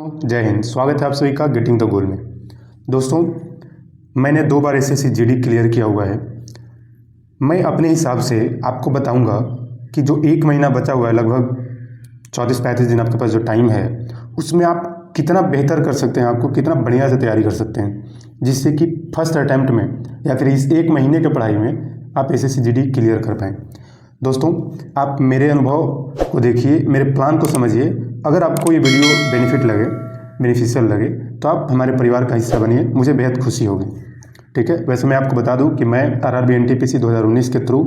जय हिंद। स्वागत है आप सभी का गेटिंग द गोल में। दोस्तों, मैंने 2 बार एसएससी जीडी क्लियर किया हुआ है। मैं अपने हिसाब से आपको बताऊंगा कि जो 1 महीना बचा हुआ है, लगभग 34-35 दिन आपके पास जो टाइम है, उसमें आप कितना बेहतर कर सकते हैं, आपको कितना बढ़िया से तैयारी कर सकते हैं, जिससे कि फर्स्ट अटैम्प्ट में या फिर इस 1 महीने के पढ़ाई में आप एसएससी जीडी क्लियर कर पाएँ। दोस्तों, आप मेरे अनुभव को देखिए, मेरे प्लान को समझिए। अगर आपको ये वीडियो बेनिफिशियल लगे तो आप हमारे परिवार का हिस्सा बनिए, मुझे बेहद खुशी होगी। ठीक है। वैसे मैं आपको बता दूं कि मैं आरआरबी एनटीपीसी 2019 के थ्रू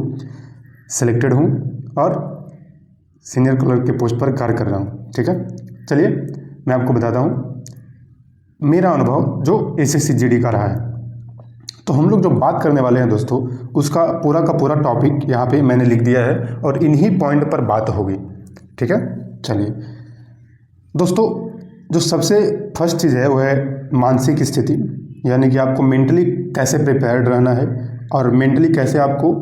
सिलेक्टेड हूं और सीनियर क्लर्क के पोस्ट पर कार्य कर रहा हूं। ठीक है। चलिए मैं आपको बताता हूं मेरा अनुभव जो एसएससी जीडी का रहा है। तो हम लोग जो बात करने वाले हैं दोस्तों, उसका पूरा का पूरा टॉपिक यहाँ पे मैंने लिख दिया है और इन्हीं पॉइंट पर बात होगी। ठीक है। चलिए दोस्तों, जो सबसे फर्स्ट चीज़ है वो है मानसिक स्थिति, यानी कि आपको मेंटली कैसे प्रिपेयर्ड रहना है और मेंटली कैसे आपको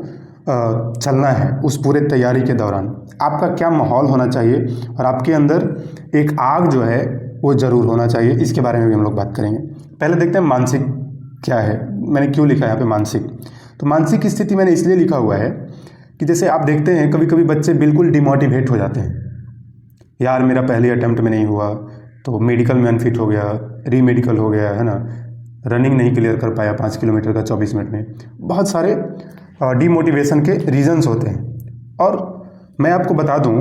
चलना है उस पूरे तैयारी के दौरान। आपका क्या माहौल होना चाहिए और आपके अंदर एक आग जो है वो ज़रूर होना चाहिए। इसके बारे में भी हम लोग बात करेंगे। पहले देखते हैं मानसिक क्या है, मैंने क्यों लिखा है यहाँ पे मानसिक। तो मानसिक स्थिति मैंने इसलिए लिखा हुआ है कि जैसे आप देखते हैं कभी कभी बच्चे बिल्कुल डिमोटिवेट हो जाते हैं। यार मेरा पहले अटैम्प्ट में नहीं हुआ तो मेडिकल में अनफिट हो गया, री मेडिकल हो गया, है ना, रनिंग नहीं क्लियर कर पाया 5 किलोमीटर का 24 मिनट में। बहुत सारे डीमोटिवेशन के रीजंस होते हैं। और मैं आपको बता दूं,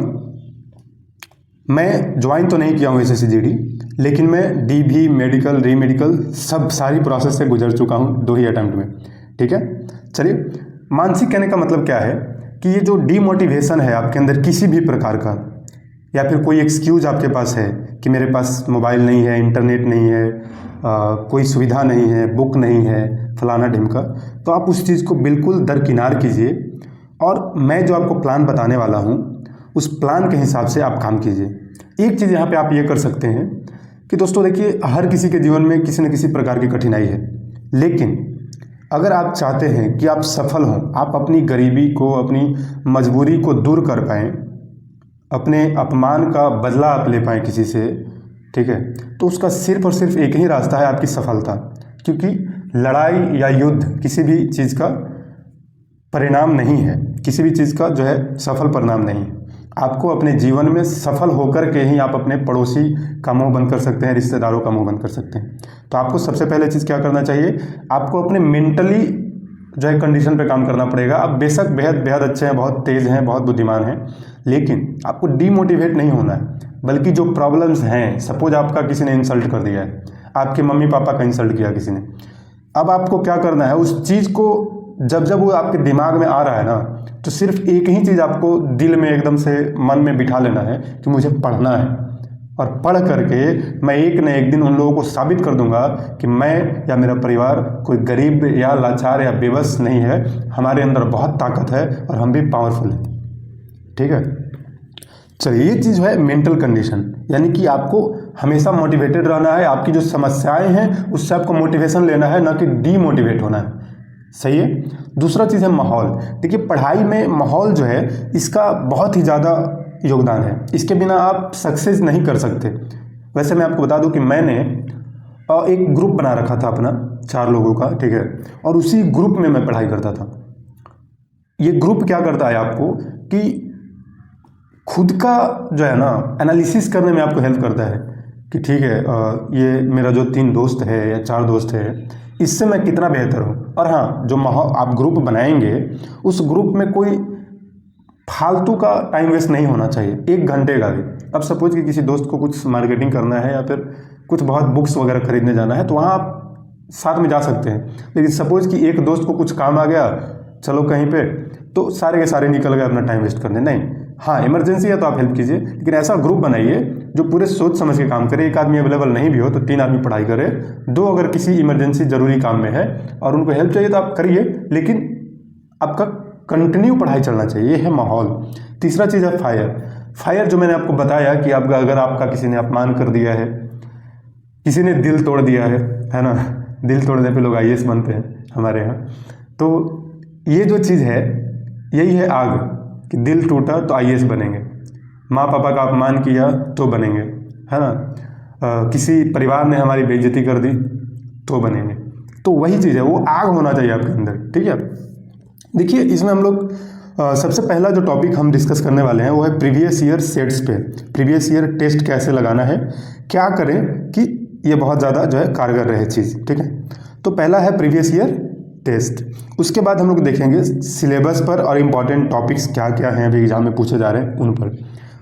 मैं ज्वाइन तो नहीं किया हूँ एसएससी जीडी, लेकिन मैं डीभी, मेडिकल, री मेडिकल सब सारी प्रोसेस से गुजर चुका हूँ 2 ही अटैम्प्ट में। ठीक है। चलिए, मानसिक कहने का मतलब क्या है कि ये जो डीमोटिवेशन है आपके अंदर किसी भी प्रकार का, या फिर कोई एक्सक्यूज़ आपके पास है कि मेरे पास मोबाइल नहीं है, इंटरनेट नहीं है, कोई सुविधा नहीं है, बुक नहीं है, फलाना ढिमका, तो आप उस चीज़ को बिल्कुल दरकिनार कीजिए और मैं जो आपको प्लान बताने वाला हूँ उस प्लान के हिसाब से आप काम कीजिए। एक चीज़ यहाँ पे आप ये कर सकते हैं कि दोस्तों देखिए, हर किसी के जीवन में किसी न किसी प्रकार की कठिनाई है, लेकिन अगर आप चाहते हैं कि आप सफल हों, आप अपनी गरीबी को, अपनी मजबूरी को दूर कर पाएँ, अपने अपमान का बदला आप ले पाएँ किसी से, ठीक है, तो उसका सिर्फ और सिर्फ एक ही रास्ता है, आपकी सफलता। क्योंकि लड़ाई या युद्ध किसी भी चीज़ का परिणाम नहीं है, किसी भी चीज़ का जो है सफल परिणाम नहीं है। आपको अपने जीवन में सफल होकर के ही आप अपने पड़ोसी का मुंह बंद कर सकते हैं, रिश्तेदारों का मुंह बंद कर सकते हैं। तो आपको सबसे पहले चीज़ क्या करना चाहिए, आपको अपने मेंटली जो है कंडीशन पे काम करना पड़ेगा। आप बेशक बेहद अच्छे हैं, बहुत तेज़ हैं, बहुत बुद्धिमान हैं, लेकिन आपको डीमोटिवेट नहीं होना है, बल्कि जो प्रॉब्लम्स हैं, सपोज आपका किसी ने इंसल्ट कर दिया है, आपके मम्मी पापा का इंसल्ट किया किसी ने, अब आपको क्या करना है, उस चीज़ को जब वो आपके दिमाग में आ रहा है ना, तो सिर्फ एक ही चीज़ आपको दिल में एकदम से मन में बिठा लेना है कि मुझे पढ़ना है, और पढ़ करके मैं एक न एक दिन उन लोगों को साबित कर दूंगा कि मैं या मेरा परिवार कोई गरीब या लाचार या बेबस नहीं है, हमारे अंदर बहुत ताकत है और हम भी पावरफुल हैं। ठीक है। चलिए, ये चीज़ है मेंटल कंडीशन, यानी कि आपको हमेशा मोटिवेटेड रहना है। आपकी जो समस्याएं हैं उससे आपको मोटिवेशन लेना है, ना कि डीमोटिवेट होना है। सही है। दूसरा चीज़ है माहौल। देखिए, पढ़ाई में माहौल जो है इसका बहुत ही ज़्यादा योगदान है, इसके बिना आप सक्सेस नहीं कर सकते। वैसे मैं आपको बता दूं कि मैंने एक ग्रुप बना रखा था अपना 4 लोगों का, ठीक है, और उसी ग्रुप में मैं पढ़ाई करता था। ये ग्रुप क्या करता है आपको कि खुद का जो है ना एनालिसिस करने में आपको हेल्प करता है कि ठीक है, ये मेरा जो 3 दोस्त है या 4 दोस्त है, इससे मैं कितना बेहतर हूँ। और हाँ, जो माहौल आप ग्रुप बनाएंगे, उस ग्रुप में कोई फालतू का टाइम वेस्ट नहीं होना चाहिए, 1 घंटे का भी। अब सपोज कि किसी दोस्त को कुछ मार्केटिंग करना है या फिर कुछ बहुत बुक्स वगैरह खरीदने जाना है, तो वहाँ आप साथ में जा सकते हैं। लेकिन सपोज कि एक दोस्त को कुछ काम आ गया, चलो कहीं पे, तो सारे के सारे निकल गए अपना टाइम वेस्ट करने। नहीं, हाँ इमरजेंसी है तो आप हेल्प कीजिए, लेकिन ऐसा ग्रुप बनाइए जो पूरे सोच समझ के काम करे। 1 आदमी अवेलेबल नहीं भी हो तो 3 आदमी पढ़ाई करे, 2 अगर किसी इमरजेंसी ज़रूरी काम में है और उनको हेल्प चाहिए तो आप करिए, लेकिन आपका कंटिन्यू पढ़ाई चलना चाहिए। ये है माहौल। तीसरा चीज़ है फायर, जो मैंने आपको बताया कि आपका अगर आपका किसी ने अपमान कर दिया है, किसी ने दिल तोड़ दिया है ना, दिल तोड़ने पे लोग आईएएस बनते हैं हमारे यहाँ। तो ये जो चीज़ है यही है आग, कि दिल टूटा तो आईएएस बनेंगे, माँ पापा का अपमान किया तो बनेंगे, है ना, किसी परिवार ने हमारी बेइज्जती कर दी तो बनेंगे। तो वही चीज़ है, वो आग होना चाहिए आपके अंदर, ठीक है। देखिए इसमें हम लोग सबसे पहला जो टॉपिक हम डिस्कस करने वाले हैं वो है प्रीवियस ईयर सेट्स पे। प्रीवियस ईयर टेस्ट कैसे लगाना है, क्या करें कि ये बहुत ज़्यादा जो है कारगर रहे चीज़, ठीक है। तो पहला है प्रीवियस ईयर टेस्ट। उसके बाद हम लोग देखेंगे सिलेबस पर और इम्पॉर्टेंट टॉपिक्स क्या क्या हैं अभी एग्जाम में पूछे जा रहे हैं उन पर।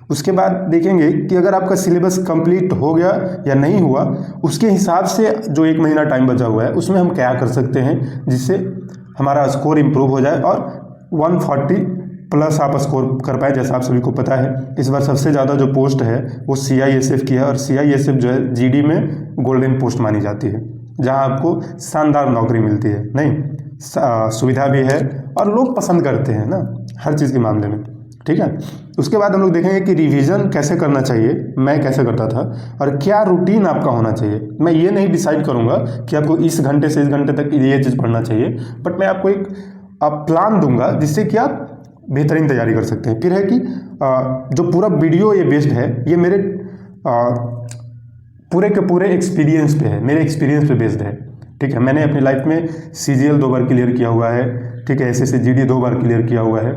उसके बाद देखेंगे कि अगर आपका सिलेबस कंप्लीट हो गया या नहीं हुआ, उसके हिसाब से जो 1 महीना टाइम बचा हुआ है उसमें हम क्या कर सकते हैं जिससे हमारा स्कोर इम्प्रूव हो जाए और 140 प्लस आप स्कोर कर पाए। जैसा आप सभी को पता है इस बार सबसे ज़्यादा जो पोस्ट है वो CISF की है, और CISF जो है GD में गोल्डन पोस्ट मानी जाती है, जहां आपको शानदार नौकरी मिलती है। नहीं, सुविधा भी है और लोग पसंद करते हैं ना हर चीज़ के मामले में, ठीक है। उसके बाद हम लोग देखेंगे कि रिवीजन कैसे करना चाहिए, मैं कैसे करता था, और क्या रूटीन आपका होना चाहिए। मैं ये नहीं डिसाइड करूँगा कि आपको इस घंटे से इस घंटे तक ये चीज़ पढ़ना चाहिए, बट मैं आपको एक प्लान दूंगा जिससे कि आप बेहतरीन तैयारी कर सकते हैं। फिर है कि जो पूरा वीडियो ये बेस्ड है ये मेरे पूरे के पूरे एक्सपीरियंस पे है, मेरे एक्सपीरियंस पे बेस्ड है, ठीक है। मैंने अपनी लाइफ में CGL 2 बार क्लियर किया हुआ है, ठीक है। SSC GD 2 बार क्लियर किया हुआ है,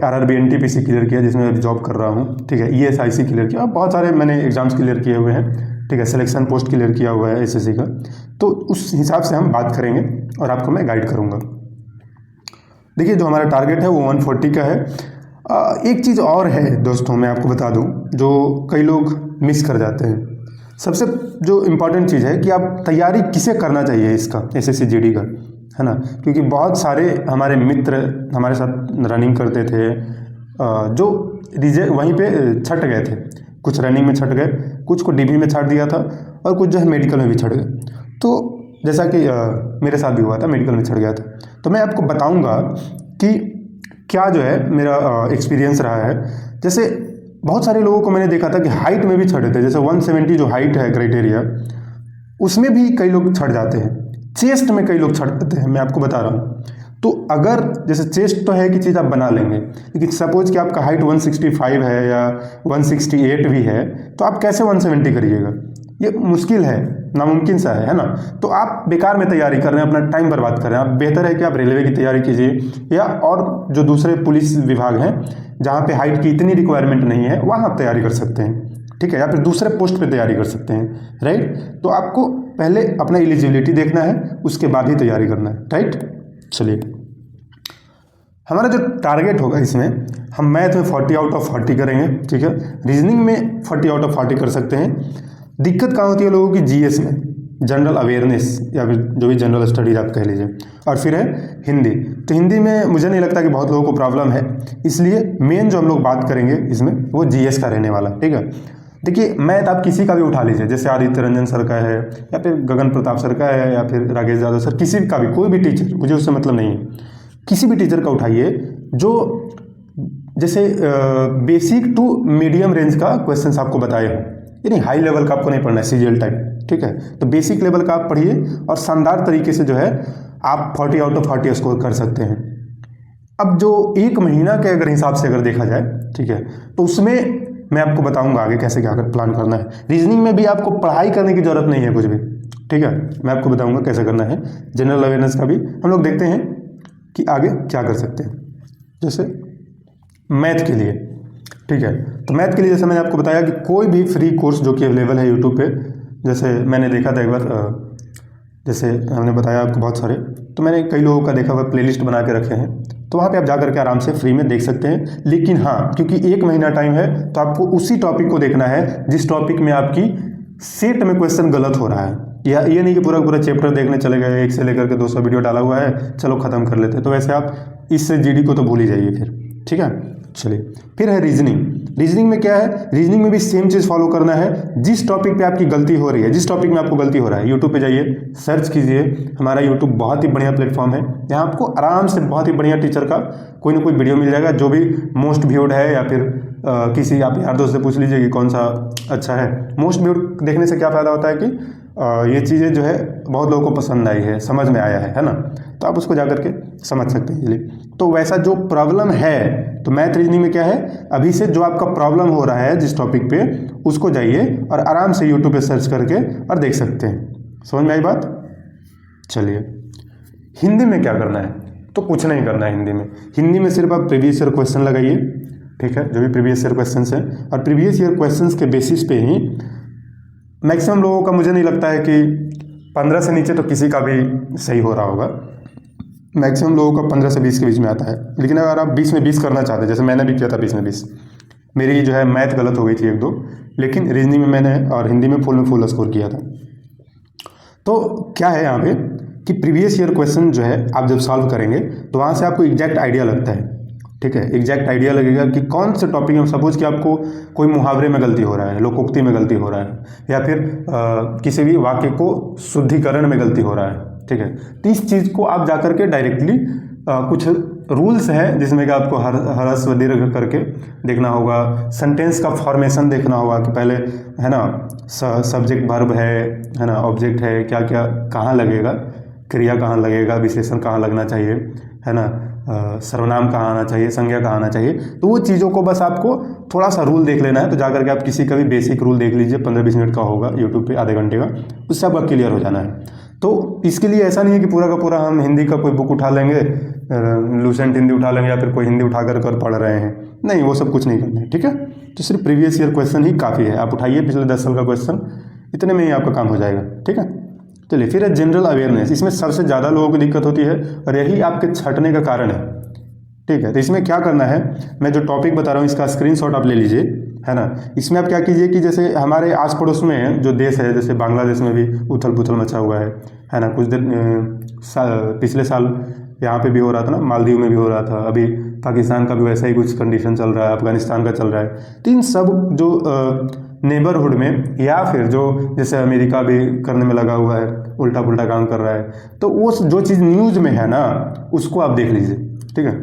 RRB NTPC क्लियर किया जिसमें अभी जॉब कर रहा हूँ, ठीक है। ESIC क्लियर किया, बहुत सारे मैंने एग्जाम्स क्लियर किए हुए हैं, ठीक है। सिलेक्शन पोस्ट क्लियर किया हुआ है SSC का। तो उस हिसाब से हम बात करेंगे और आपको मैं गाइड करूँगा। देखिए जो हमारा टारगेट है वो 140 का है। एक चीज़ और है दोस्तों, मैं आपको बता दूं जो कई लोग मिस कर जाते हैं। सबसे जो इम्पोर्टेंट चीज़ है कि आप तैयारी किसे करना चाहिए इसका, SSC GD का, है ना। क्योंकि बहुत सारे हमारे मित्र हमारे साथ रनिंग करते थे जो वहीं पे छट गए थे। कुछ रनिंग में छट गए, कुछ को DB में छाट दिया था और कुछ जो है मेडिकल में भी छट गए। तो जैसा कि मेरे साथ भी हुआ था, मेडिकल में छट गया था। तो मैं आपको बताऊंगा कि क्या जो है मेरा एक्सपीरियंस रहा है। जैसे बहुत सारे लोगों को मैंने देखा था कि हाइट में भी छटे थे, जैसे 170 जो हाइट है क्राइटेरिया, उसमें भी कई लोग छट जाते हैं। चेस्ट में कई लोग छटते हैं, मैं आपको बता रहा हूँ। तो अगर जैसे चेस्ट तो है कि चीज़ आप बना लेंगे, लेकिन सपोज कि आपका हाइट 165 है या 168 भी है, तो आप कैसे 170 करिएगा, ये मुश्किल है, नामुमकिन सा है ना। तो आप बेकार में तैयारी कर रहे हैं, अपना टाइम बर्बाद कर रहे हैं। आप बेहतर है कि आप रेलवे की तैयारी कीजिए या और जो दूसरे पुलिस विभाग हैं जहाँ पे हाइट की इतनी रिक्वायरमेंट नहीं है वहाँ आप तैयारी कर सकते हैं, ठीक है। या फिर दूसरे पोस्ट पे तैयारी कर सकते हैं, राइट। तो आपको पहले अपना एलिजिबिलिटी देखना है, उसके बाद ही तैयारी करना है, राइट। चलिए हमारा जो टारगेट होगा इसमें, हम मैथ में 40 आउट ऑफ 40 करेंगे, ठीक है। रीजनिंग में 40 आउट ऑफ 40 कर सकते हैं। दिक्कत कहाँ होती है लोगों की, GS में, जनरल अवेयरनेस या फिर जो भी जनरल स्टडीज आप कह लीजिए। और फिर है हिंदी। तो हिंदी में मुझे नहीं लगता कि बहुत लोगों को प्रॉब्लम है, इसलिए मेन जो हम लोग बात करेंगे इसमें वो GS का रहने वाला, ठीक है। देखिए मैथ आप किसी का भी उठा लीजिए, जैसे आदित्य रंजन सर का है या फिर गगन प्रताप सर का है या फिर राकेश यादव सर, किसी का भी, कोई भी टीचर, मुझे उससे मतलब नहीं है। किसी भी टीचर का उठाइए जो जैसे बेसिक टू मीडियम रेंज का क्वेश्चन आपको बताए हों, यानी हाई लेवल का आपको नहीं पढ़ना है, CGL टाइप, ठीक है। तो बेसिक लेवल का आप पढ़िए और शानदार तरीके से जो है आप 40 आउट ऑफ 40 स्कोर कर सकते हैं। अब जो 1 महीना के अगर हिसाब से अगर देखा जाए, ठीक है, तो उसमें मैं आपको बताऊंगा आगे कैसे क्या प्लान करना है। रीजनिंग में भी आपको पढ़ाई करने की जरूरत नहीं है कुछ भी, ठीक है। मैं आपको बताऊंगा कैसे करना है। जनरल अवेयरनेस का भी हम लोग देखते हैं कि आगे क्या कर सकते हैं। जैसे मैथ के लिए, ठीक है, तो मैथ के लिए जैसे मैंने आपको बताया कि कोई भी फ्री कोर्स जो कि अवेलेबल है यूट्यूब पे, जैसे मैंने देखा था एक बार, जैसे हमने बताया आपको बहुत सारे, तो मैंने कई लोगों का देखा हुआ प्लेलिस्ट बना के रखे हैं, तो वहाँ पे आप जाकर के आराम से फ्री में देख सकते हैं। लेकिन हाँ, क्योंकि 1 महीना टाइम है तो आपको उसी टॉपिक को देखना है जिस टॉपिक में आपकी सेट में क्वेश्चन गलत हो रहा है। या ये नहीं कि पूरा पूरा चैप्टर देखने चले गए, 1 से लेकर के 200 वीडियो डाला हुआ है, चलो ख़त्म कर लेते हैं, तो वैसे आप इससे GD को तो भूल ही जाइए फिर, ठीक है। चलिए फिर है रीजनिंग। रीजनिंग में क्या है, रीजनिंग में भी सेम चीज़ फॉलो करना है। जिस टॉपिक पे आपकी गलती हो रही है, जिस टॉपिक में आपको गलती हो रहा है, यूट्यूब पे जाइए, सर्च कीजिए। हमारा यूट्यूब बहुत ही बढ़िया प्लेटफॉर्म है, यहाँ आपको आराम से बहुत ही बढ़िया टीचर का कोई ना कोई वीडियो मिल जाएगा जो भी मोस्ट व्यूड है, या फिर किसी आप यार दोस्त से पूछ लीजिए कि कौन सा अच्छा है। मोस्ट व्यूड देखने से क्या फ़ायदा होता है कि ये चीज़ें जो है बहुत लोगों को पसंद आई है, समझ में आया है ना, तो आप उसको जा करके समझ सकते हैं इजीली। तो वैसा जो प्रॉब्लम है, तो मैथ रीजनिंग में क्या है, अभी से जो आपका प्रॉब्लम हो रहा है जिस टॉपिक पे, उसको जाइए और आराम से यूट्यूब पे सर्च करके और देख सकते हैं। समझ में आई बात? चलिए, हिंदी में क्या करना है, तो कुछ नहीं करना है हिंदी में सिर्फ आप प्रीवियस ईयर क्वेश्चन लगाइए, ठीक है, जो भी प्रीवियस ईयर क्वेश्चंस हैं, और प्रीवियस ईयर क्वेश्चंस के बेसिस पे ही मैक्सिमम लोगों का, मुझे नहीं लगता है कि 15 से नीचे तो किसी का भी सही हो रहा होगा, मैक्सिमम लोगों का 15 से 20 के बीच में आता है। लेकिन अगर आप 20 में 20 करना चाहते हैं, जैसे मैंने भी किया था 20 में 20, मेरी जो है मैथ गलत हो गई थी 1-2, लेकिन रीजनिंग में मैंने और हिंदी में फुल स्कोर किया था। तो क्या है यहाँ पे कि प्रीवियस ईयर क्वेश्चन जो है आप जब सॉल्व करेंगे तो वहाँ से आपको एग्जैक्ट आइडिया लगता है, ठीक है, एग्जैक्ट आइडिया लगेगा कि कौन से टॉपिक में, सपोज कि आपको कोई मुहावरे में गलती हो रहा है, लोकोक्ति में गलती हो रहा है, या फिर किसी भी वाक्य को शुद्धिकरण में गलती हो रहा है, ठीक है, तो इस चीज़ को आप जा करके डायरेक्टली कुछ रूल्स हैं जिसमें कि आपको ह्रस्व दीर्घ करके देखना होगा, सेंटेंस का फॉर्मेशन देखना होगा कि पहले, है ना, सब्जेक्ट वर्ब है ना, ऑब्जेक्ट है, क्या क्या कहाँ लगेगा, क्रिया कहाँ लगेगा, विशेषण कहाँ लगना चाहिए, है ना, सर्वनाम कहाँ आना चाहिए, संज्ञा कहाँ आना चाहिए। तो वो चीज़ों को बस आपको थोड़ा सा रूल देख लेना है। तो जाकर के आप किसी का भी बेसिक रूल देख लीजिए, 15-20 मिनट का होगा यूट्यूब पे, आधे घंटे का, उससे आपका क्लियर हो जाना है। तो इसके लिए ऐसा नहीं है कि पूरा का पूरा हम हिंदी का कोई बुक उठा लेंगे, लूसेंट हिंदी उठा लेंगे, या फिर कोई हिंदी उठा कर पढ़ रहे हैं, नहीं, वो सब कुछ नहीं करना है, ठीक है। तो सिर्फ प्रीवियस ईयर क्वेश्चन ही काफ़ी है, आप उठाइए पिछले 10 साल का क्वेश्चन, इतने में ही आपका काम हो जाएगा, ठीक है। चलिए, फिर है जनरल अवेयरनेस। इसमें सबसे ज़्यादा लोगों को दिक्कत होती है और यही आपके छंटने का कारण है, ठीक है। तो इसमें क्या करना है, मैं जो टॉपिक बता रहा हूँ इसका स्क्रीनशॉट आप ले लीजिए, है ना। इसमें आप क्या कीजिए कि जैसे हमारे आस पड़ोस में जो देश है, जैसे बांग्लादेश में भी उथल पुथल मचा हुआ है ना, कुछ दिन पिछले साल यहाँ पे भी हो रहा था ना, मालदीव में भी हो रहा था, अभी पाकिस्तान का भी वैसा ही कुछ कंडीशन चल रहा है, अफगानिस्तान का चल रहा है। तो इन सब जो नेबरहुड में, या फिर जो जैसे अमेरिका भी करने में लगा हुआ है, उल्टा पुल्टा काम कर रहा है, तो वो जो चीज़ न्यूज़ में है ना, उसको आप देख लीजिए, ठीक है।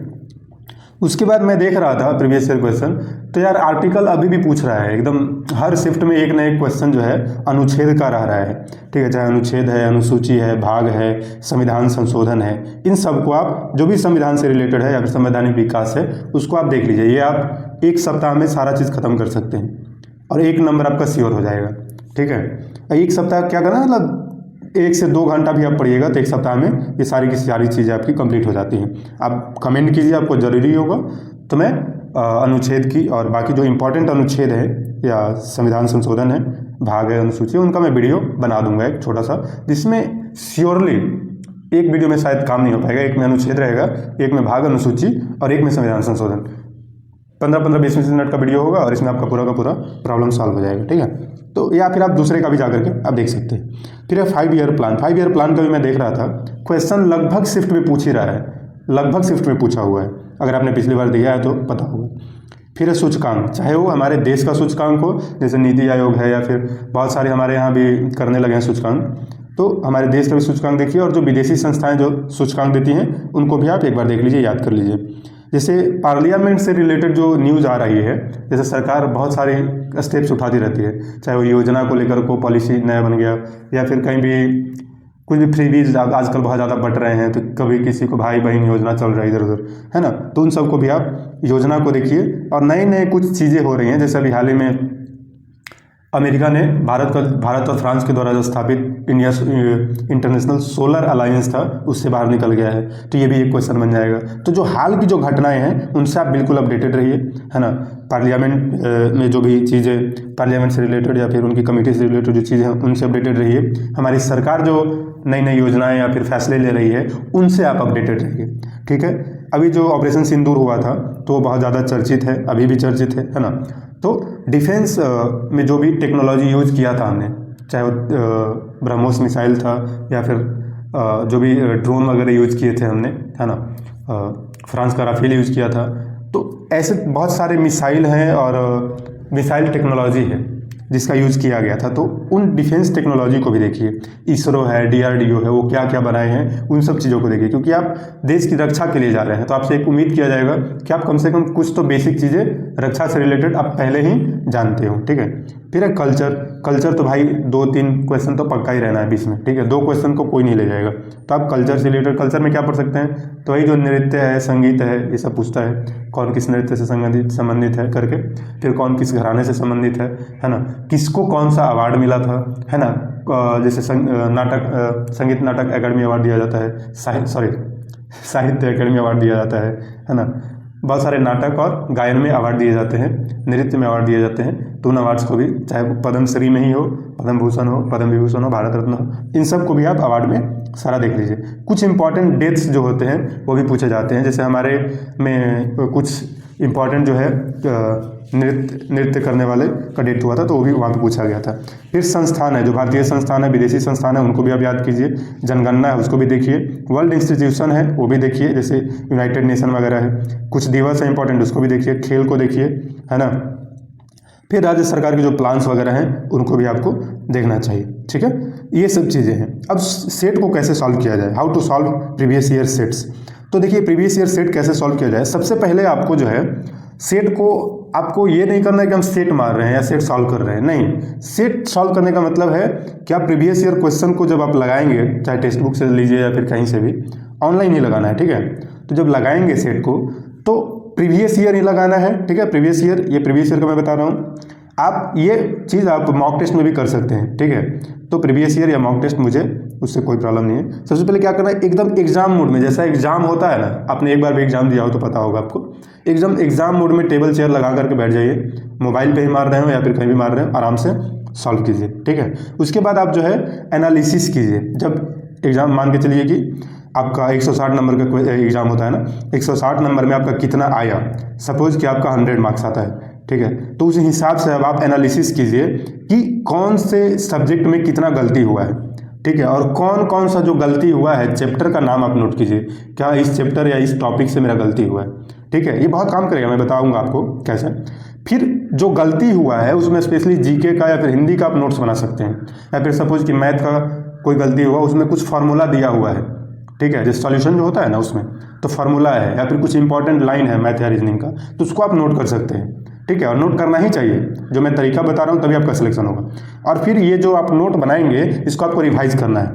उसके बाद मैं देख रहा था प्रीवियस ईयर क्वेश्चन, तो यार आर्टिकल अभी भी पूछ रहा है, एकदम हर शिफ्ट में एक ना एक क्वेश्चन जो है अनुच्छेद का रह रहा है, ठीक है, चाहे अनुच्छेद है, अनुसूची है, भाग है, संविधान संशोधन है, इन सब को आप, जो भी संविधान से रिलेटेड है या फिर संवैधानिक विकास है, उसको आप देख लीजिए। ये आप एक सप्ताह में सारा चीज़ खत्म कर सकते हैं और 1 नंबर आपका श्योर हो जाएगा, ठीक है। एक सप्ताह क्या करना, मतलब 1 से 2 घंटा भी आप पढ़िएगा तो 1 सप्ताह में ये सारी की सारी चीज़ें आपकी कंप्लीट हो जाती हैं। आप कमेंट कीजिए आपको ज़रूरी होगा, तो मैं अनुच्छेद की और बाकी जो इम्पोर्टेंट अनुच्छेद है या संविधान संशोधन है, भाग है, अनुसूची, उनका मैं वीडियो बना दूंगा एक छोटा सा, जिसमें श्योरली एक वीडियो में शायद काम नहीं हो पाएगा, एक में अनुच्छेद रहेगा, एक में भाग, अनुसूची, और एक में संविधान संशोधन। 15-20 मिनट का वीडियो होगा और इसमें आपका पूरा का पूरा प्रॉब्लम सॉल्व हो जाएगा, ठीक है। तो या फिर आप दूसरे का भी जा करके आप देख सकते हैं। फिर है 5 ईयर प्लान। 5 ईयर प्लान का भी मैं देख रहा था, क्वेश्चन लगभग शिफ्ट में पूछ ही रहा है, लगभग शिफ्ट में पूछा हुआ है, अगर आपने पिछली बार दिया है तो पता होगा। फिर है सूचकांक, चाहे वो हमारे देश का सूचकांक हो, जैसे नीति आयोग है, या फिर बहुत सारे हमारे यहाँ भी करने लगे हैं सूचकांक, तो हमारे देश का भी सूचकांक देखिए, और जो विदेशी संस्थाएं जो सूचकांक देती हैं उनको भी आप एक बार देख लीजिए, याद कर लीजिए। जैसे पार्लियामेंट से रिलेटेड जो न्यूज़ आ रही है, जैसे सरकार बहुत सारे स्टेप्स उठाती रहती है, चाहे वो योजना को लेकर को पॉलिसी नया बन गया, या फिर कहीं भी कुछ भी फ्रीबीज आजकल बहुत ज़्यादा बट रहे हैं, तो कभी किसी को भाई बहन योजना चल रही है इधर उधर, है ना, तो उन सबको भी आप योजना को देखिए। और नए नए कुछ चीज़ें हो रही हैं, जैसे अभी हाल ही में अमेरिका ने भारत और फ्रांस के द्वारा जो स्थापित इंडिया इंटरनेशनल सोलर अलायंस था, उससे बाहर निकल गया है, तो ये भी एक क्वेश्चन बन जाएगा। तो जो हाल की जो घटनाएं हैं उनसे आप बिल्कुल अपडेटेड रहिए, है ना। पार्लियामेंट में जो भी चीज़ें पार्लियामेंट से रिलेटेड या फिर उनकी कमेटी से रिलेटेड जो चीज़ें हैं उनसे अपडेटेड रहिए। हमारी सरकार जो नई नई योजनाएं या फिर फैसले ले रही है उनसे आप अपडेटेड रहिए, ठीक है। अभी जो ऑपरेशन सिंदूर हुआ था तो वो बहुत ज़्यादा चर्चित है, अभी भी चर्चित है ना। तो डिफेंस में जो भी टेक्नोलॉजी यूज़ किया था हमने, चाहे वो ब्रह्मोस मिसाइल था या फिर जो भी ड्रोन वगैरह यूज़ किए थे हमने, है ना, फ्रांस का राफेल यूज़ किया था, तो ऐसे बहुत सारे मिसाइल हैं और मिसाइल टेक्नोलॉजी है जिसका यूज़ किया गया था। तो उन डिफेंस टेक्नोलॉजी को भी देखिए, इसरो है, DRDO है, वो क्या क्या बनाए हैं, उन सब चीज़ों को देखिए, क्योंकि आप देश की रक्षा के लिए जा रहे हैं तो आपसे एक उम्मीद किया जाएगा कि आप कम से कम कुछ तो बेसिक चीज़ें रक्षा से रिलेटेड आप पहले ही जानते हो, ठीक है। फिर है कल्चर तो भाई 2-3 क्वेश्चन तो पक्का ही रहना है बीच में, ठीक है, 2 क्वेश्चन को कोई नहीं ले जाएगा। तो आप कल्चर से रिलेटेड, कल्चर में क्या पढ़ सकते हैं, तो वही जो नृत्य है, संगीत है, ये सब पूछता है, कौन किस नृत्य से संबंधित है करके, फिर कौन किस घराने से संबंधित है ना, किसको कौन सा अवार्ड मिला था, है ना, जैसे संगीत नाटक अकादमी अवार्ड दिया जाता है, साहित्य अकादमी अवार्ड दिया जाता है ना, बहुत सारे नाटक और गायन में अवार्ड दिए जाते हैं, नृत्य में अवार्ड दिए जाते हैं। तो उन अवार्ड्स को भी, चाहे वो पद्मश्री में ही हो, पद्म भूषण हो, पद्म विभूषण हो, भारत रत्न हो, इन सब को भी आप अवार्ड में सारा देख लीजिए। कुछ इंपॉर्टेंट डेट्स जो होते हैं वो भी पूछे जाते हैं, जैसे हमारे में कुछ इंपॉर्टेंट जो है नृत्य करने वाले का डेट हुआ था, तो वो भी वहाँ पे पूछा गया था। फिर संस्थान है, जो भारतीय संस्थान है, विदेशी संस्थान है, उनको भी आप याद कीजिए। जनगणना है, उसको भी देखिए। वर्ल्ड इंस्टीट्यूशन है, वो भी देखिए, जैसे यूनाइटेड नेशन वगैरह है। कुछ दिवस है इंपॉर्टेंट, उसको भी देखिए। खेल को देखिए, है ना। फिर राज्य सरकार के जो प्लान्स वगैरह हैं उनको भी आपको देखना चाहिए, ठीक है। ये सब चीज़ें हैं। अब सेट को कैसे सॉल्व किया जाए, how to solve previous year sets. तो देखिए प्रीवियस ईयर सेट कैसे सॉल्व किया जाए। सबसे पहले आपको जो है सेट को, आपको ये नहीं करना है कि हम सेट मार रहे हैं या सेट सॉल्व कर रहे हैं, नहीं। सेट सॉल्व करने का मतलब है कि आप प्रीवियस ईयर क्वेश्चन को जब आप लगाएंगे, चाहे टेक्स्ट बुक से लीजिए या फिर कहीं से भी, ऑनलाइन ही लगाना है, ठीक है। तो जब लगाएंगे सेट को तो प्रीवियस ईयर ही लगाना है, ठीक है। प्रीवियस ईयर, ये प्रीवियस ईयर का मैं बता रहा हूँ। आप ये चीज़ आप मॉक टेस्ट में भी कर सकते हैं, ठीक है। तो प्रीवियस ईयर या मॉक टेस्ट, मुझे उससे कोई प्रॉब्लम नहीं है। सबसे पहले क्या करना है, एकदम एग्जाम मोड में, जैसा एग्जाम होता है ना, आपने एक बार भी एग्जाम दिया हो तो पता होगा आपको, एकदम एग्जाम मोड में टेबल चेयर लगा करके बैठ जाइए। मोबाइल पे ही मार रहे हो या फिर कहीं भी मार रहे हो, आराम से सॉल्व कीजिए, ठीक है। उसके बाद आप जो है एनालिसिस कीजिए। जब एग्जाम, मान के चलिए कि आपका 160 नंबर का एग्जाम होता है ना, 160 नंबर में आपका कितना आया, सपोज कि आपका 100 मार्क्स आता है, ठीक है। तो उस हिसाब से अब आप एनालिसिस कीजिए कि कौन से सब्जेक्ट में कितना गलती हुआ है, ठीक है। और कौन कौन सा जो गलती हुआ है, चैप्टर का नाम आप नोट कीजिए, क्या इस चैप्टर या इस टॉपिक से मेरा गलती हुआ है, ठीक है। ये बहुत काम करेगा, मैं बताऊंगा आपको कैसे। फिर जो गलती हुआ है उसमें स्पेशली जीके का या फिर हिंदी का आप नोट्स बना सकते हैं, या फिर सपोज कि मैथ का कोई गलती हुआ, उसमें कुछ फार्मूला दिया हुआ है, ठीक है, जो सॉल्यूशन जो होता है ना उसमें तो फार्मूला है, या फिर कुछ इंपॉर्टेंट लाइन है मैथ या रीजनिंग का, तो उसको आप नोट कर सकते हैं, ठीक है। और नोट करना ही चाहिए, जो मैं तरीका बता रहा हूँ तभी आपका सिलेक्शन होगा। और फिर ये जो आप नोट बनाएंगे इसको आपको रिवाइज करना है।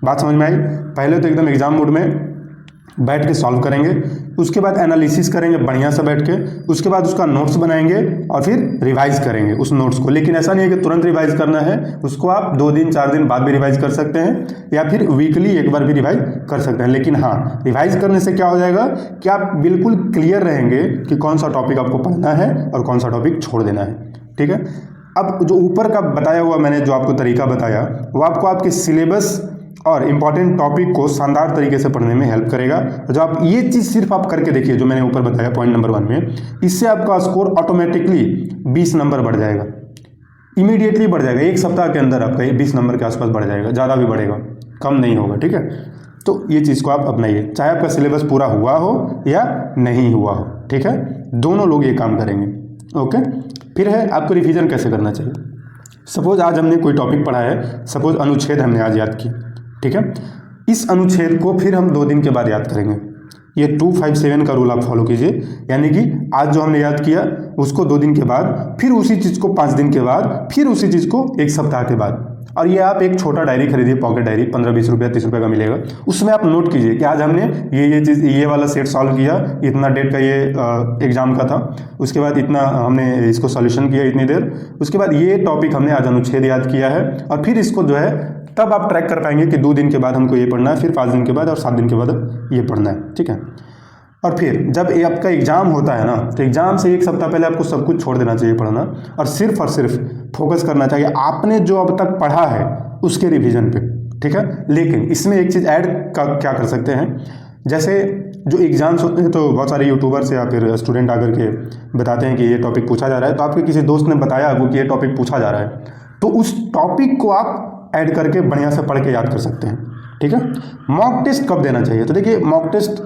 बात समझ में आई। पहले तो एकदम एग्जाम मोड में बैठ के सॉल्व करेंगे, उसके बाद एनालिसिस करेंगे बढ़िया से बैठ के, उसके बाद उसका नोट्स बनाएंगे और फिर रिवाइज करेंगे उस नोट्स को। लेकिन ऐसा नहीं है कि तुरंत रिवाइज करना है, उसको आप 2 दिन 4 दिन बाद भी रिवाइज कर सकते हैं, या फिर वीकली एक बार भी रिवाइज कर सकते हैं। लेकिन हाँ, रिवाइज करने से क्या हो जाएगा कि आप बिल्कुल क्लियर रहेंगे कि कौन सा टॉपिक आपको पढ़ना है और कौन सा टॉपिक छोड़ देना है, ठीक है। अब जो ऊपर का बताया हुआ मैंने जो आपको तरीका बताया, वो आपको आपके सिलेबस और इम्पॉर्टेंट टॉपिक को शानदार तरीके से पढ़ने में हेल्प करेगा। जो आप ये चीज़ सिर्फ आप करके देखिए, जो मैंने ऊपर बताया पॉइंट नंबर 1 में, इससे आपका स्कोर ऑटोमेटिकली 20 नंबर बढ़ जाएगा, इमीडिएटली बढ़ जाएगा। 1 सप्ताह के अंदर आपका 20 नंबर के आसपास बढ़ जाएगा, ज़्यादा भी बढ़ेगा, कम नहीं होगा, ठीक है। तो ये चीज़ को आप अपनाइए, चाहे आपका सिलेबस पूरा हुआ हो या नहीं हुआ हो, ठीक है। दोनों लोग ये काम करेंगे, ओके। फिर है आपको रिवीजन कैसे करना चाहिए। सपोज आज हमने कोई टॉपिक पढ़ा है, सपोज अनुच्छेद हमने आज याद किया, ठीक है। इस अनुच्छेद को फिर हम 2 दिन के बाद याद करेंगे। ये 257 का रूल आप फॉलो कीजिए, यानी कि आज जो हमने याद किया उसको 2 दिन के बाद, फिर उसी चीज़ को 5 दिन के बाद, फिर उसी चीज़ को 1 सप्ताह के बाद। और ये आप एक छोटा डायरी खरीदिए, पॉकेट डायरी, 15-20 रुपया 30 रुपये का मिलेगा। उसमें आप नोट कीजिए कि आज हमने ये चीज़, ये वाला सेट सॉल्व किया, इतना डेट का ये एग्जाम का था, उसके बाद इतना हमने इसको सॉल्यूशन किया इतनी देर, उसके बाद ये टॉपिक हमने आज अनुच्छेद याद किया है, और फिर इसको जो है तब आप ट्रैक कर पाएंगे कि 2 दिन के बाद हमको ये पढ़ना है, फिर 5 दिन के बाद और 7 दिन के बाद ये पढ़ना है, ठीक है। और फिर जब ये आपका एग्जाम होता है ना, तो एग्जाम से 1 सप्ताह पहले आपको सब कुछ छोड़ देना चाहिए पढ़ना, और सिर्फ फोकस करना चाहिए आपने जो अब तक पढ़ा है उसके रिवीजन पे, ठीक है। लेकिन इसमें एक चीज़ ऐड क्या कर सकते हैं, जैसे जो एग्जाम्स होते हैं तो बहुत सारे यूट्यूबर्स या फिर स्टूडेंट आकर के बताते हैं कि ये टॉपिक पूछा जा रहा है, तो आपके किसी दोस्त ने बताया आपको कि ये टॉपिक पूछा जा रहा है, तो उस टॉपिक को आप ऐड करके बढ़िया से पढ़ के याद कर सकते हैं, ठीक है। मॉक टेस्ट कब देना चाहिए, तो देखिए मॉक टेस्ट,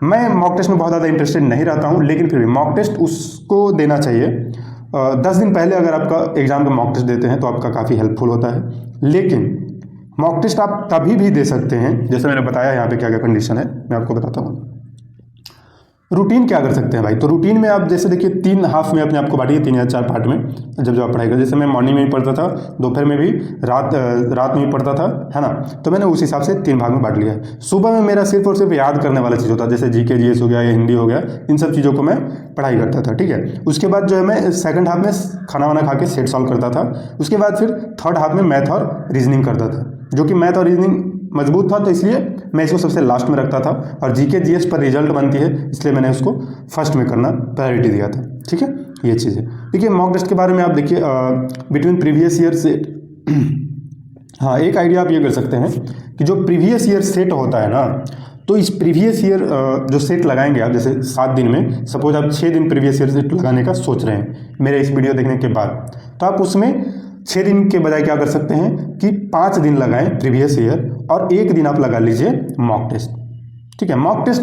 मैं मॉक टेस्ट में बहुत ज़्यादा इंटरेस्टेड नहीं रहता हूँ, लेकिन फिर भी मॉक टेस्ट उसको देना चाहिए 10 दिन पहले अगर आपका एग्ज़ाम का मॉक टेस्ट देते हैं तो आपका काफ़ी हेल्पफुल होता है। लेकिन मॉक टेस्ट आप तभी भी दे सकते हैं, जैसे मैंने बताया यहाँ पे क्या क्या कंडीशन है मैं आपको बताता हूँ। रूटीन क्या कर सकते हैं भाई, तो रूटीन में आप जैसे देखिए 3 हाफ में अपने आप को बांटिए, 3 या 4 पार्ट में जब आप पढ़ाई कर। जैसे मैं मॉर्निंग में भी पढ़ता था, दोपहर में भी, रात में भी पढ़ता था, है ना। तो मैंने उस हिसाब से 3 भाग में बांट लिया है। सुबह में मेरा सिर्फ और सिर्फ याद करने वाला चीज़ होता है, जैसे जीके जीएस हो गया या हिंदी हो गया, इन सब चीज़ों को मैं पढ़ाई करता था, ठीक है। उसके बाद जो है मैं सेकंड हाफ में खाना वाना खा के सेट सॉल्व करता था। उसके बाद फिर थर्ड हाफ में मैथ और रीजनिंग करता था, जो कि मैथ और रीजनिंग मजबूत था तो इसलिए मैं इसको सबसे लास्ट में रखता था। और जीके जीएस पर रिजल्ट बनती है इसलिए मैंने उसको फर्स्ट में करना प्रायोरिटी दिया था, ठीक है। ये चीज़ है। देखिए मॉक टेस्ट के बारे में आप देखिए बिटवीन प्रीवियस ईयर से हाँ, एक आइडिया आप ये कर सकते हैं कि जो प्रीवियस ईयर सेट होता है ना, तो इस प्रीवियस ईयर जो सेट लगाएंगे आप, जैसे 7 दिन में, सपोज आप 6 दिन प्रीवियस ईयर सेट लगाने का सोच रहे हैं मेरे इस वीडियो देखने के बाद, तो आप उसमें 6 दिन के बजाय क्या कर सकते हैं कि 5 दिन लगाएं प्रीवियस ईयर और 1 दिन आप लगा लीजिए मॉक टेस्ट, ठीक है। मॉक टेस्ट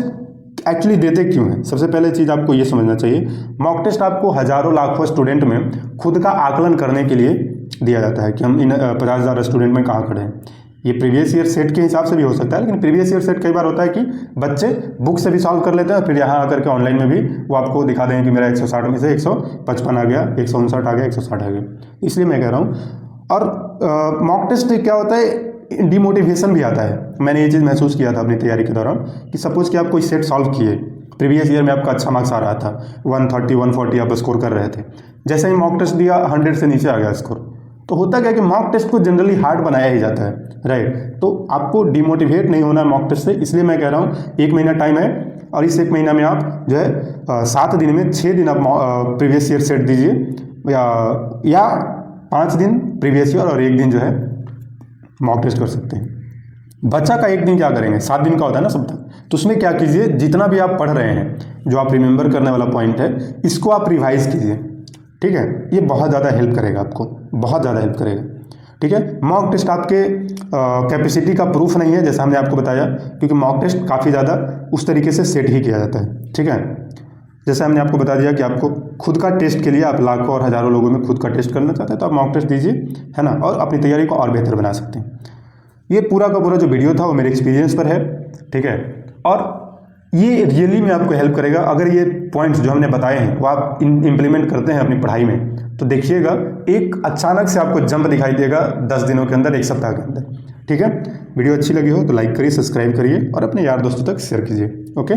एक्चुअली देते क्यों हैं, सबसे पहले चीज़ आपको ये समझना चाहिए। मॉक टेस्ट आपको हज़ारों लाखों स्टूडेंट में खुद का आकलन करने के लिए दिया जाता है कि हम इन 50,000 स्टूडेंट में कहाँ खड़े हैं। ये प्रीवियस ईयर सेट के हिसाब से भी हो सकता है, लेकिन प्रीवियस ईयर सेट कई बार होता है कि बच्चे बुक से भी सॉल्व कर लेते हैं, फिर यहाँ आकर के ऑनलाइन में भी वो आपको दिखा देंगे कि मेरा 160 में से 155 आ गया, 159 आ गया, 160 आ गया। इसलिए मैं कह रहा हूँ। और मॉक टेस्ट क्या होता है, डिमोटिवेशन भी आता है। मैंने ये चीज़ महसूस किया था अपनी तैयारी के दौरान कि सपोज़ कि आप कोई सेट सॉल्व किए, प्रीवियस ईयर में आपका अच्छा मार्क्स आ रहा था, 130 140 आप स्कोर कर रहे थे, जैसे ही मॉक टेस्ट दिया 100 से नीचे आ गया स्कोर। तो होता क्या है कि मॉक टेस्ट को जनरली हार्ड बनाया ही जाता है, राइट। तो आपको डिमोटिवेट नहीं होना है मॉक टेस्ट से, इसलिए मैं कह रहा हूँ 1 महीना टाइम है और इस 1 महीना में आप जो है 7 दिन में 6 दिन आप प्रीवियस ईयर सेट दीजिए या 5 दिन प्रीवियस ईयर और 1 दिन जो है मॉक टेस्ट कर सकते हैं। बच्चा का 1 दिन क्या करेंगे, 7 दिन का होता है ना सप्ताह, तो उसमें क्या कीजिए, जितना भी आप पढ़ रहे हैं, जो आप रिमेंबर करने वाला पॉइंट है, इसको आप रिवाइज कीजिए, ठीक है। ये बहुत ज़्यादा हेल्प करेगा आपको, बहुत ज़्यादा हेल्प करेगा, ठीक है। मॉक टेस्ट आपके कैपेसिटी का प्रूफ नहीं है, जैसा हमने आपको बताया, क्योंकि मॉक टेस्ट काफ़ी ज़्यादा उस तरीके से सेट ही किया जाता है, ठीक है। जैसे हमने आपको बता दिया कि आपको खुद का टेस्ट के लिए आप लाखों और हज़ारों लोगों में खुद का टेस्ट करना चाहते हैं, तो आप मॉक टेस्ट दीजिए, है ना, और अपनी तैयारी को और बेहतर बना सकते हैं। ये पूरा का पूरा जो वीडियो था वो मेरे एक्सपीरियंस पर है, ठीक है। और ये रियली में आपको हेल्प करेगा अगर ये पॉइंट्स जो हमने बताए हैं वो आप इम्प्लीमेंट करते हैं अपनी पढ़ाई में, तो देखिएगा एक अचानक से आपको जंप दिखाई देगा 10 दिनों के अंदर, 1 सप्ताह के अंदर, ठीक है। वीडियो अच्छी लगी हो तो लाइक करिए, सब्सक्राइब करिए और अपने यार दोस्तों तक शेयर कीजिए, ओके।